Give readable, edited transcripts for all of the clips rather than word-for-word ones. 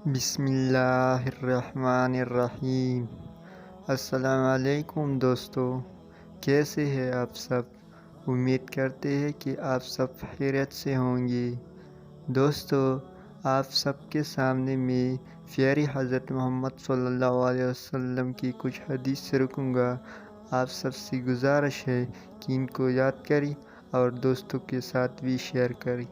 بسم اللہ الرحمن الرحیم۔ السلام علیکم دوستو، کیسے ہیں آپ سب؟ امید کرتے ہیں کہ آپ سب خیریت سے ہوں گے۔ دوستو، آپ سب کے سامنے میں پیارے حضرت محمد صلی اللہ علیہ وسلم کی کچھ حدیث رکھوں گا۔ آپ سب سے گزارش ہے کہ ان کو یاد کریں اور دوستوں کے ساتھ بھی شیئر کریں۔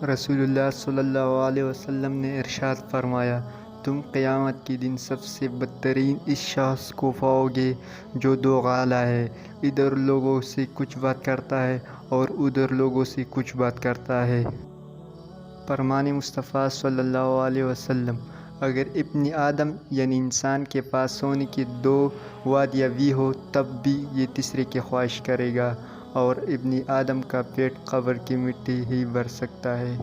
رسول اللہ صلی اللہ علیہ وسلم نے ارشاد فرمایا، تم قیامت کے دن سب سے بدترین اس شخص کو پاؤ گے جو دو گالا ہے، ادھر لوگوں سے کچھ بات کرتا ہے اور ادھر لوگوں سے کچھ بات کرتا ہے۔ فرمان مصطفیٰ صلی اللہ علیہ وسلم، اگر ابن آدم یعنی انسان کے پاس سونے کی دو وادیاں بھی ہو تب بھی یہ تیسرے کی خواہش کرے گا، اور ابن آدم کا پیٹ قبر کی مٹی ہی بھر سکتا ہے۔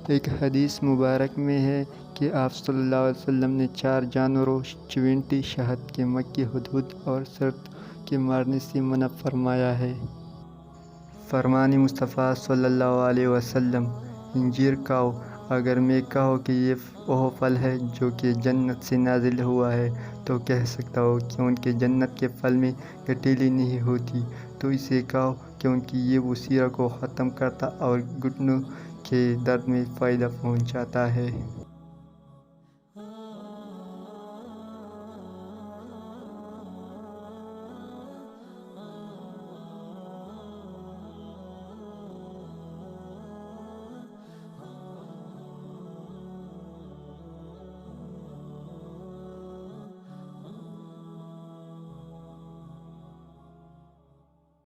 ایک حدیث مبارک میں ہے کہ آپ صلی اللہ علیہ وسلم نے 4 جانوروں چیونٹی، شہد کے مکھی، ہدہد اور سرد کے مارنے سے منع فرمایا ہے۔ فرمان مصطفیٰ صلی اللہ علیہ وسلم، انجیر کھاؤ، اگر میں کہوں کہ یہ وہ پھل ہے جو کہ جنت سے نازل ہوا ہے تو کہہ سکتا ہوں کیونکہ جنت کے پھل میں کٹیلی نہیں ہوتی، تو اسے کھاؤ کیونکہ یہ وسیلہ کو ختم کرتا اور گھٹنوں کے درد میں فائدہ پہنچاتا ہے۔